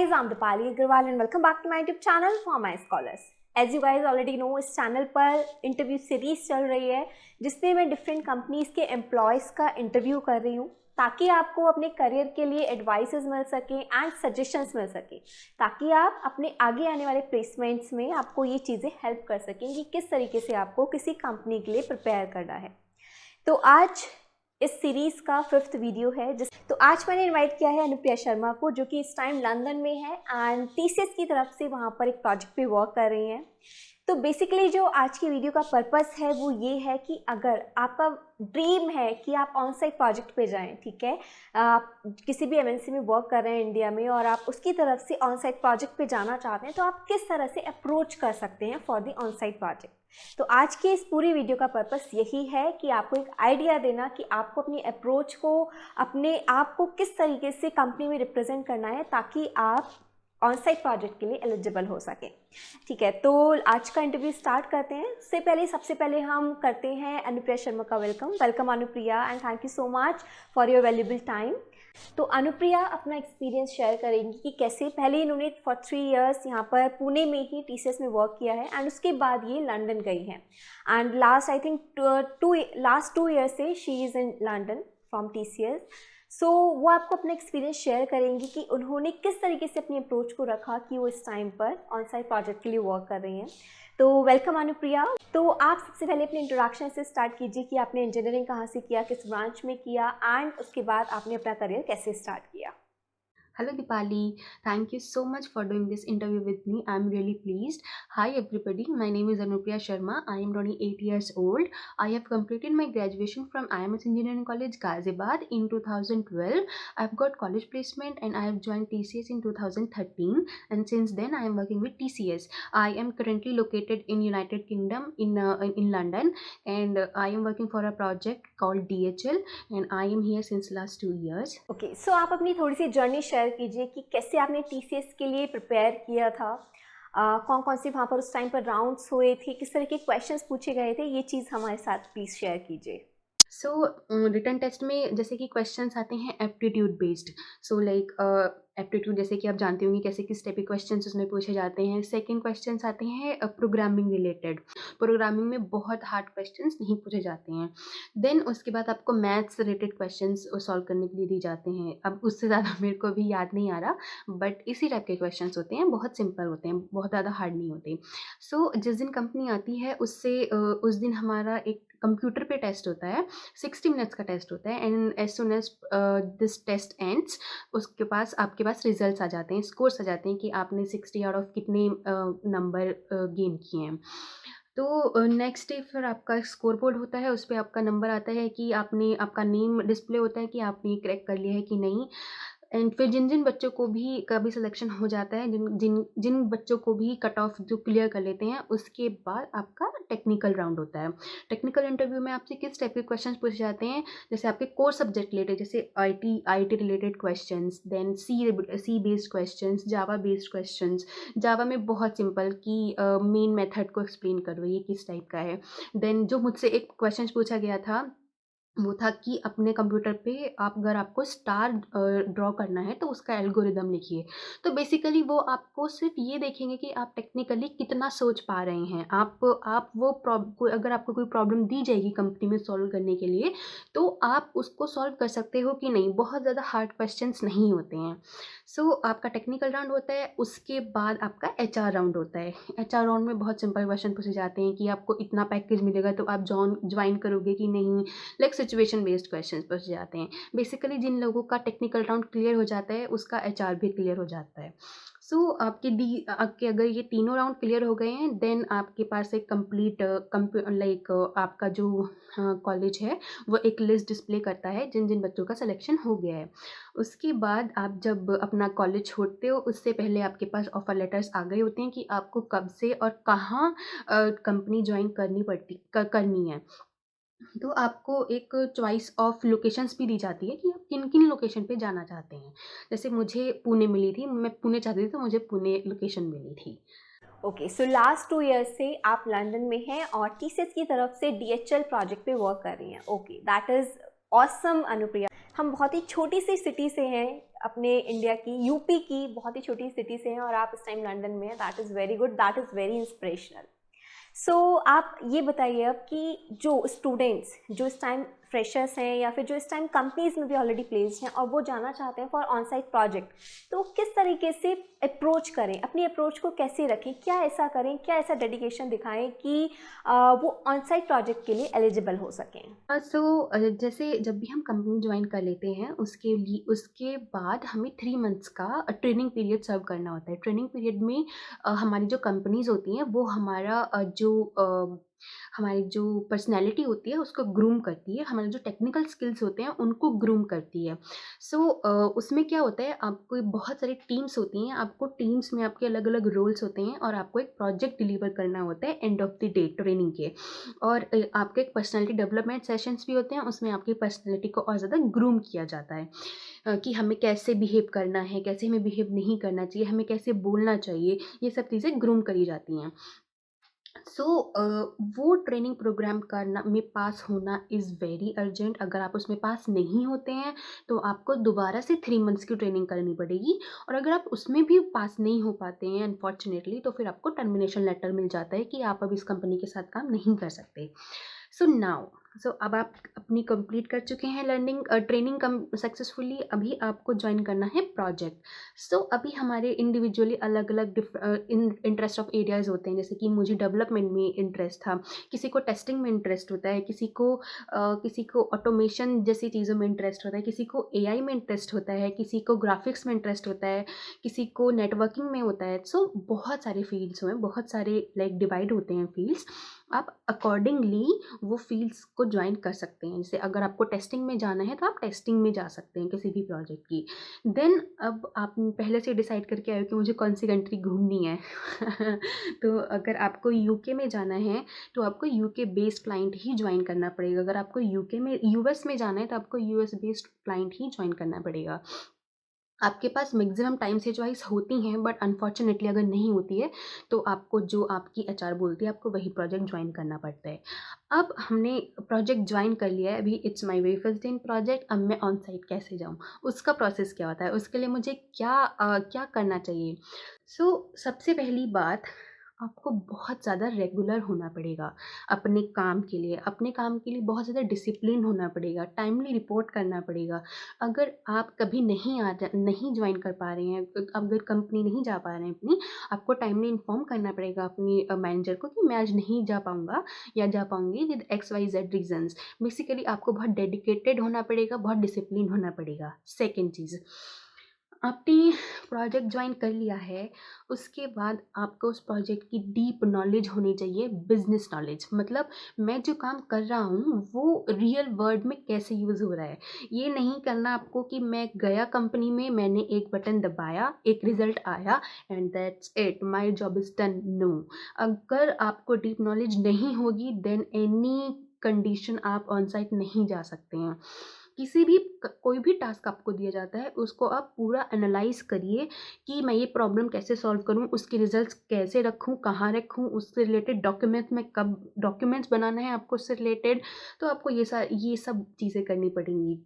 guys, I'm Dipali Agarwal and welcome back to my YouTube channel for my scholars. As you guys already know, इस channel पर interview series चल रही है जिसमें मैं different companies के एम्प्लॉयज़ का इंटरव्यू कर रही हूँ ताकि आपको अपने करियर के लिए एडवाइसेस मिल सकें एंड सजेशंस मिल सकें, ताकि आप अपने आगे आने वाले प्लेसमेंट्स में आपको ये चीज़ें हेल्प कर सकें कि किस तरीके से आपको किसी कंपनी के लिए प्रिपेयर करना है। तो आज इस सीरीज़ का 5th वीडियो है तो आज मैंने इनवाइट किया है अनुप्रिया शर्मा को, जो कि इस टाइम लंदन में है एंड टीसीएस की तरफ से वहाँ पर एक प्रोजेक्ट पे वर्क कर रही हैं। तो बेसिकली जो आज की वीडियो का पर्पस है वो ये है कि अगर आपका ड्रीम है कि आप ऑन साइट प्रोजेक्ट पे जाएं, ठीक है, आप किसी भी एमएनसी में वर्क कर रहे हैं इंडिया में और आप उसकी तरफ से ऑन साइट प्रोजेक्ट पे जाना चाहते हैं, तो आप किस तरह से अप्रोच कर सकते हैं for the on site project. तो आज की इस पूरी वीडियो का पर्पस यही है कि आपको एक आइडिया देना कि आपको अपनी अप्रोच को, अपने आप को किस तरीके से कंपनी में रिप्रेजेंट करना है ताकि आप ऑन साइट प्रोजेक्ट के लिए एलिजिबल हो सके। ठीक है, तो आज का इंटरव्यू स्टार्ट करते हैं। सबसे पहले हम करते हैं अनुप्रिया शर्मा का welcome Anupriya and thank you so much for your valuable time. तो अनुप्रिया अपना एक्सपीरियंस शेयर करेंगी कि कैसे पहले इन्होंने फॉर 3 इयर्स यहाँ पर पुणे में ही टीसीएस में वर्क किया है एंड उसके बाद ये लंदन गई हैं एंड लास्ट 2 ईयर्स से she is in London from TCS. So वो आपको अपना एक्सपीरियंस शेयर करेंगी कि उन्होंने किस तरीके से अपनी अप्रोच को रखा कि वो इस टाइम पर ऑन साइट प्रोजेक्ट के लिए वर्क कर रही हैं। तो वेलकम अनुप्रिया। तो आप सबसे पहले अपने इंट्रोडक्शन से स्टार्ट कीजिए कि आपने इंजीनियरिंग कहाँ से किया, किस ब्रांच में किया एंड उसके बाद आपने अपना करियर कैसे स्टार्ट किया। Hello Dipali, thank you so much for doing this interview with me. I'm really pleased. Hi everybody, my name is Anupriya Sharma. I am 28 years old. I have completed my graduation from IMS Engineering College, Ghaziabad in 2012. I've got college placement and I have joined TCS in 2013 and since then I am working with TCS. I am currently located in United Kingdom in London and I am working for a project called DHL and I am here since last 2 years. Okay, सो आप अपनी थोड़ी सी journey share कीजिए कि कैसे आपने TCS के लिए prepare किया था, कौन कौन से वहाँ पर उस टाइम पर राउंड्स हुए थे, किस तरह के क्वेश्चंस पूछे गए थे, ये चीज़ हमारे साथ प्लीज़ शेयर कीजिए। रिटन टेस्ट में जैसे कि क्वेश्चंस आते हैं एप्टीट्यूड बेस्ड। एप्टीट्यूड जैसे कि आप जानते होंगे कैसे किस टाइप के क्वेश्चंस उसमें पूछे जाते हैं। सेकंड क्वेश्चंस आते हैं प्रोग्रामिंग रिलेटेड। प्रोग्रामिंग में बहुत हार्ड क्वेश्चंस नहीं पूछे जाते हैं। देन उसके बाद आपको मैथ्स रिलेटेड क्वेश्चंस सॉल्व करने के लिए दिए जाते हैं। अब उससे ज़्यादा मेरे को भी याद नहीं आ रहा, बट इसी टाइप के क्वेश्चंस होते हैं, बहुत सिंपल होते हैं, बहुत ज़्यादा हार्ड नहीं होते। जिस दिन कंपनी आती है उससे उस दिन हमारा एक कंप्यूटर पे टेस्ट होता है, 60 मिनट्स का टेस्ट होता है and as soon as this test ends उसके पास आपके पास रिजल्ट्स आ जाते हैं, स्कोर्स आ जाते हैं कि आपने 60 आउट ऑफ कितने नंबर गेन किए हैं। तो नेक्स्ट डे फिर आपका स्कोर बोर्ड होता है, उस पर आपका नंबर आता है कि आपका नेम डिस्प्ले होता है कि आपने क्रैक कर लिया है कि नहीं। एंड फिर जिन बच्चों को भी कभी सिलेक्शन हो जाता है, जिन बच्चों को भी कट ऑफ जो क्लियर कर लेते हैं, उसके बाद आपका टेक्निकल राउंड होता है। टेक्निकल इंटरव्यू में आपसे किस टाइप के क्वेश्चंस पूछे जाते हैं, जैसे आपके कोर सब्जेक्ट रिलेटेड, जैसे IT related questions, then C based questions, Java based questions. Java में बहुत सिंपल कि मेन मेथड को एक्सप्लेन करो, ये किस टाइप का है। देन जो मुझसे एक क्वेश्चन पूछा गया था वो था कि अपने कंप्यूटर पे अगर आपको स्टार ड्रॉ करना है तो उसका एल्गोरिदम लिखिए। तो बेसिकली वो आपको सिर्फ ये देखेंगे कि आप टेक्निकली कितना सोच पा रहे हैं। आप वो अगर आपको कोई प्रॉब्लम दी जाएगी कंपनी में सॉल्व करने के लिए, तो आप उसको सॉल्व कर सकते हो कि नहीं। बहुत ज़्यादा हार्ड क्वेश्चंस नहीं होते हैं। आपका टेक्निकल राउंड होता है, उसके बाद आपका एचआर राउंड होता है। एचआर राउंड में बहुत सिंपल क्वेश्चन पूछे जाते हैं कि आपको इतना पैकेज मिलेगा तो आप ज्वाइन करोगे कि नहीं। लाइक सिचुएशन बेस्ड क्वेश्चंस पूछे जाते हैं। बेसिकली जिन लोगों का टेक्निकल राउंड क्लियर हो जाता है उसका एचआर भी क्लियर हो जाता है। आपके अगर ये तीनों राउंड क्लियर हो गए हैं, देन आपके पास एक कंप्लीट आपका जो कॉलेज है वो एक लिस्ट डिस्प्ले करता है जिन बच्चों का सिलेक्शन हो गया है। उसके बाद आप जब अपना कॉलेज छोड़ते हो, उससे पहले आपके पास ऑफर लेटर्स आ गए होते हैं कि आपको कब से और कहाँ कंपनी ज्वाइन करनी है। तो आपको एक चॉइस ऑफ लोकेशंस भी दी जाती है कि आप किन किन लोकेशन पे जाना चाहते हैं। जैसे मुझे पुणे मिली थी, मैं पुणे चाहती थी तो मुझे पुणे लोकेशन मिली थी। ओके, सो लास्ट 2 ईयर्स से आप लंदन में हैं और टीसीएस की तरफ से डीएचएल प्रोजेक्ट पे वर्क कर रही हैं। Okay, that is awesome Anupriya. हम बहुत ही छोटी सी सिटी से हैं, अपने इंडिया की, यूपी की बहुत ही छोटी सिटी से हैं, और आप इस टाइम लंदन में हैं। That is very good, that is very inspirational. So आप ये बताइए अब कि जो स्टूडेंट्स जो इस टाइम फ्रेशर्स हैं, या फिर जो इस टाइम कंपनीज में भी ऑलरेडी प्लेस्ड हैं और वो जाना चाहते हैं फॉर ऑन साइट प्रोजेक्ट, तो किस तरीके से अप्रोच करें, अपनी अप्रोच को कैसे रखें, क्या ऐसा करें, क्या ऐसा डेडिकेशन दिखाएं कि वो ऑन साइट प्रोजेक्ट के लिए एलिजिबल हो सकें? जैसे जब भी हम कंपनी ज्वाइन कर लेते हैं उसके बाद हमें 3 मंथ्स का ट्रेनिंग पीरियड सर्व करना होता है। ट्रेनिंग पीरियड में हमारी जो कंपनीज होती हैं वो हमारी जो पर्सनैलिटी होती है उसको ग्रूम करती है, हमारे जो टेक्निकल स्किल्स होते हैं उनको ग्रूम करती है। उसमें क्या होता है, आपको बहुत सारी टीम्स होती हैं, आपको टीम्स में आपके अलग अलग रोल्स होते हैं और आपको एक प्रोजेक्ट डिलीवर करना होता है end of the day training के। और आपके एक पर्सनैलिटी डेवलपमेंट सेशंस भी होते हैं, उसमें आपकी पर्सनैलिटी को और ज़्यादा ग्रूम किया जाता है कि हमें कैसे बिहेव करना है, कैसे हमें बिहेव नहीं करना चाहिए, हमें कैसे बोलना चाहिए, ये सब चीज़ें ग्रूम करी जाती हैं। सो वो ट्रेनिंग प्रोग्राम करना में पास होना इज़ वेरी अर्जेंट। अगर आप उसमें पास नहीं होते हैं तो आपको दोबारा से 3 मंथ्स की ट्रेनिंग करनी पड़ेगी, और अगर आप उसमें भी पास नहीं हो पाते हैं अनफॉर्चुनेटली, तो फिर आपको टर्मिनेशन लेटर मिल जाता है कि आप अब इस कंपनी के साथ काम नहीं कर सकते। अब आप अपनी कंप्लीट कर चुके हैं लर्निंग ट्रेनिंग कम सक्सेसफुली, अभी आपको ज्वाइन करना है प्रोजेक्ट। अभी हमारे इंडिविजुअली अलग अलग इंटरेस्ट ऑफ एरियाज होते हैं, जैसे कि मुझे डेवलपमेंट में इंटरेस्ट था, किसी को टेस्टिंग में इंटरेस्ट होता है, किसी को ऑटोमेशन जैसी चीज़ों में इंटरेस्ट होता है, किसी को एआई में इंटरेस्ट होता है, किसी को ग्राफिक्स में इंटरेस्ट होता है, किसी को नेटवर्किंग में होता है। बहुत सारे फील्ड्स हैं, बहुत सारे लाइक डिवाइड होते हैं फील्ड्स। आप अकॉर्डिंगली वो फील्ड्स को ज्वाइन कर सकते हैं। जैसे अगर आपको टेस्टिंग में जाना है तो आप टेस्टिंग में जा सकते हैं किसी भी प्रोजेक्ट की। देन अब आप पहले से डिसाइड करके आए हो कि मुझे कौन सी कंट्री घूमनी है तो अगर आपको यूके में जाना है तो आपको यूके बेस्ड क्लाइंट ही ज्वाइन करना पड़ेगा। अगर आपको यूएस में जाना है तो आपको यूएस बेस्ड क्लाइंट ही ज्वाइन करना पड़ेगा। आपके पास मैक्सिमम टाइम से चॉइस होती हैं, बट अनफॉर्चुनेटली अगर नहीं होती है तो आपको जो आपकी एचआर बोलती है आपको वही प्रोजेक्ट ज्वाइन करना पड़ता है। अब हमने प्रोजेक्ट ज्वाइन कर लिया है, अभी it's my very first day in project. अब मैं ऑन साइट कैसे जाऊँ, उसका प्रोसेस क्या होता है, उसके लिए मुझे क्या करना चाहिए। सबसे पहली बात, आपको बहुत ज़्यादा रेगुलर होना पड़ेगा अपने काम के लिए बहुत ज़्यादा डिसिप्लिन होना पड़ेगा, टाइमली रिपोर्ट करना पड़ेगा। अगर आप कभी नहीं ज्वाइन कर पा रहे हैं, अगर कंपनी नहीं जा पा रहे हैं अपनी, आपको टाइमली इन्फॉर्म करना पड़ेगा अपनी मैनेजर को कि मैं आज नहीं जा पाऊँगा या जा पाऊँगी विद XYZ रीज़न्स। बेसिकली आपको बहुत डेडिकेटेड होना पड़ेगा, बहुत डिसिप्लिन होना पड़ेगा। सेकंड चीज़, आपने प्रोजेक्ट ज्वाइन कर लिया है, उसके बाद आपको उस प्रोजेक्ट की डीप नॉलेज होनी चाहिए, बिज़नेस नॉलेज। मतलब मैं जो काम कर रहा हूँ वो रियल वर्ल्ड में कैसे यूज़ हो रहा है। ये नहीं करना आपको कि मैं गया कंपनी में, मैंने एक बटन दबाया, एक रिज़ल्ट आया and that's it, my job is done. No, अगर आपको डीप नॉलेज नहीं होगी देन एनी कंडीशन आप ऑन साइट नहीं जा सकते हैं। कोई भी टास्क आपको दिया जाता है उसको आप पूरा एनालाइज करिए कि मैं ये प्रॉब्लम कैसे सॉल्व करूँ, उसके रिजल्ट्स कैसे रखूँ, कहाँ रखूँ, उससे रिलेटेड डॉक्यूमेंट्स बनाना है आपको उससे रिलेटेड, तो आपको ये सब चीज़ें करनी पड़ेंगी।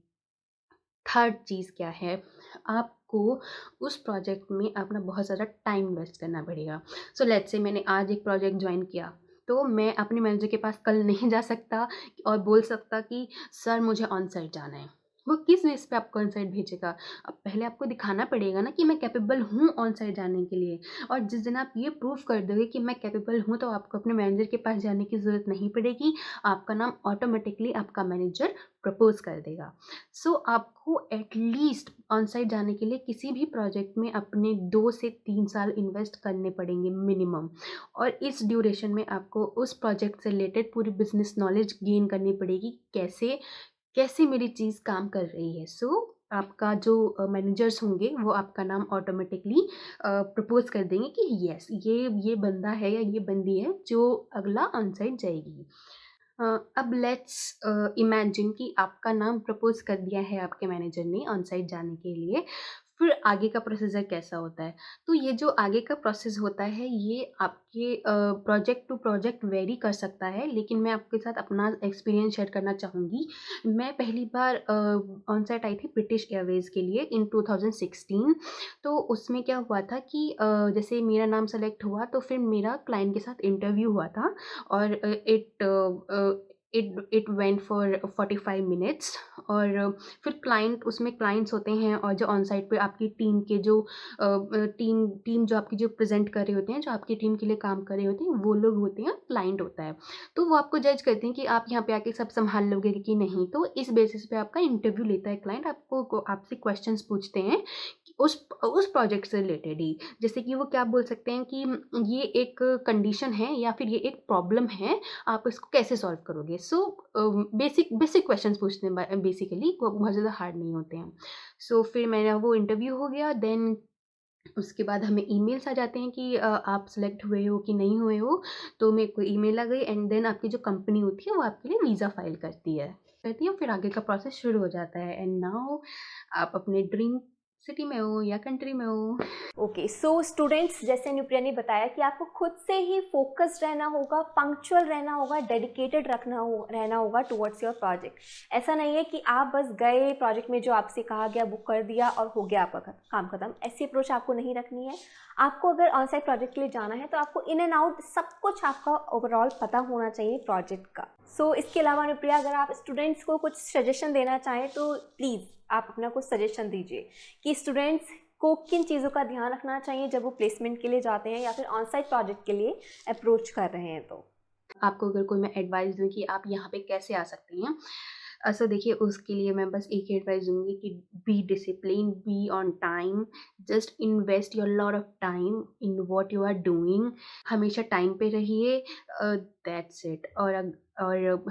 थर्ड चीज़ क्या है, आपको उस प्रोजेक्ट में अपना बहुत ज़्यादा टाइम वेस्ट करना पड़ेगा। लेट्स से मैंने आज एक प्रोजेक्ट ज्वाइन किया, तो मैं अपने मैनेजर के पास कल नहीं जा सकता और बोल सकता कि सर मुझे ऑन साइट जाना है। वो किस बेस पे आपको ऑन साइट भेजेगा? अब पहले आपको दिखाना पड़ेगा ना कि मैं कैपेबल हूँ ऑन साइट जाने के लिए, और जिस दिन आप ये प्रूव कर दोगे कि मैं कैपेबल हूँ तो आपको अपने मैनेजर के पास जाने की ज़रूरत नहीं पड़ेगी, आपका नाम ऑटोमेटिकली आपका मैनेजर प्रपोज़ कर देगा। आपको एटलीस्ट ऑन साइट जाने के लिए किसी भी प्रोजेक्ट में अपने 2 से 3 साल इन्वेस्ट करने पड़ेंगे मिनिमम, और इस ड्यूरेशन में आपको उस प्रोजेक्ट से रिलेटेड पूरी बिजनेस नॉलेज गेन करनी पड़ेगी, कैसे कैसे मेरी चीज़ काम कर रही है। आपका जो मैनेजर्स होंगे वो आपका नाम ऑटोमेटिकली प्रपोज कर देंगे कि यस ये बंदा है या ये बंदी है जो अगला ऑन साइट जाएगी। अब लेट्स इमेजिन कि आपका नाम प्रपोज कर दिया है आपके मैनेजर ने ऑन साइट जाने के लिए। फिर आगे का प्रोसीजर कैसा होता है? तो ये जो आगे का प्रोसेस होता है ये आपके प्रोजेक्ट टू प्रोजेक्ट वेरी कर सकता है, लेकिन मैं आपके साथ अपना एक्सपीरियंस शेयर करना चाहूँगी। मैं पहली बार ऑन साइट आई थी ब्रिटिश एयरवेज़ के लिए इन 2016। तो उसमें क्या हुआ था कि जैसे मेरा नाम सेलेक्ट हुआ तो फिर मेरा क्लाइंट के साथ इंटरव्यू हुआ था और इट वेंट फॉर 45 मिनट्स। और फिर क्लाइंट्स होते हैं और जो ऑन साइट पे आपकी टीम के जो टीम जो आपकी जो प्रेज़ेंट कर रहे होते हैं, जो आपकी टीम के लिए काम कर रहे होते हैं, वो लोग होते हैं, क्लाइंट होता है। तो वो आपको जज करते हैं कि आप यहाँ पे आके सब सँभाल लोगे कि नहीं। तो इस बेसिस पे आपका इंटरव्यू लेता है क्लाइंट, आपसे क्वेश्चन्स पूछते हैं कि उस प्रोजेक्ट से रिलेटेड ही। जैसे कि वो क्या बोल सकते हैं कि ये एक कंडीशन है या फिर ये एक प्रॉब्लम है, आप इसको कैसे सॉल्व करोगे? सो बेसिक बेसिक क्वेश्चंस पूछते हैं बेसिकली, वो बहुत ज़्यादा हार्ड नहीं होते हैं। सो फिर मेरा वो इंटरव्यू हो गया, देन उसके बाद हमें ईमेल्स आ जाते हैं कि आप सेलेक्ट हुए हो कि नहीं हुए हो। तो मेरे को ईमेल आ गई एंड देन आपकी जो कंपनी होती है वो आपके लिए वीज़ा फाइल करती है, फिर आगे का प्रोसेस शुरू हो जाता है एंड नाउ आप अपने ड्रीम सिटी में हो या कंट्री में हो। ओके, सो स्टूडेंट्स, जैसे अनुप्रिया ने बताया कि आपको खुद से ही फोकस्ड रहना होगा, पंक्चुअल रहना होगा, डेडिकेटेड रहना होगा टुवर्ड्स योर प्रोजेक्ट। ऐसा नहीं है कि आप बस गए प्रोजेक्ट में, जो आपसे कहा गया बुक कर दिया और हो गया आपका काम खत्म। ऐसी अप्रोच आपको नहीं रखनी है। आपको अगर ऑन साइट प्रोजेक्ट के लिए जाना है तो आपको इन एंड आउट सब कुछ आपका ओवरऑल पता होना चाहिए प्रोजेक्ट का। सो इसके अलावा अनुप्रिया, अगर आप स्टूडेंट्स को कुछ सजेशन देना चाहें तो प्लीज़ आप अपना कुछ सजेशन दीजिए कि स्टूडेंट्स को किन चीज़ों का ध्यान रखना चाहिए जब वो प्लेसमेंट के लिए जाते हैं या फिर ऑन साइट प्रोजेक्ट के लिए अप्रोच कर रहे हैं। तो आपको अगर कोई मैं एडवाइस दूँ कि आप यहाँ पे कैसे आ सकती हैं, सो देखिए उसके लिए मैं बस एक ही एडवाइस दूँगी कि be discipline, be on time, just invest your lot of time in what you are doing. हमेशा टाइम पे रहिए, दैट्स इट। और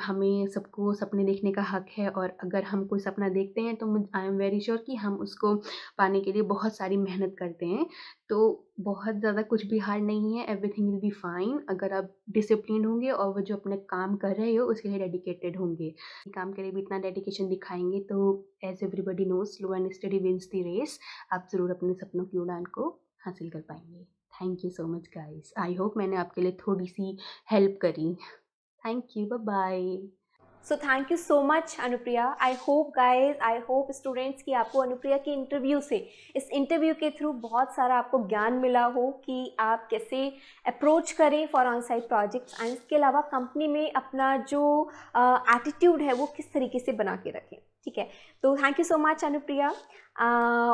हमें सबको सपने देखने का हक है, और अगर हम कोई सपना देखते हैं तो आई एम वेरी श्योर कि हम उसको पाने के लिए बहुत सारी मेहनत करते हैं। तो बहुत ज़्यादा कुछ भी हार्ड नहीं है, एवरीथिंग विल बी फाइन अगर आप डिसिप्लिन्ड होंगे और वो जो अपने काम कर रहे हो उसके लिए डेडिकेटेड होंगे। काम के लिए भी इतना डेडिकेशन दिखाएँगे तो as everybody knows, slow and study wins the race. आप ज़रूर अपने सपनों की उड़ान को हासिल कर पाएँगे। Thank you so much guys. I hope मैंने आपके लिए थोड़ी-सी हेल्प करी। Thank you, bye-bye. So thank you so much Anupriya. I hope guys, I hope students कि आपको अनुप्रिया के इंटरव्यू से, इस इंटरव्यू के थ्रू बहुत सारा आपको ज्ञान मिला हो कि आप कैसे अप्रोच करें for on site projects, and इसके अलावा कंपनी में अपना जो एटीट्यूड है वो किस तरीके से बना के रखें। ठीक है, तो thank you so much Anupriya.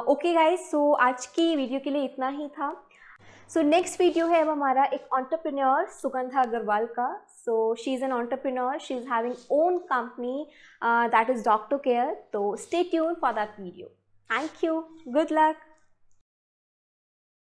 Okay guys, so आज की वीडियो के लिए इतना ही था। सो नेक्स्ट वीडियो है अब हमारा एक एंटरप्रेन्योर सुगंधा अग्रवाल का। So she is an entrepreneur, she is having own company that is doctor care. तो stay tune for that video. Thank you, good luck.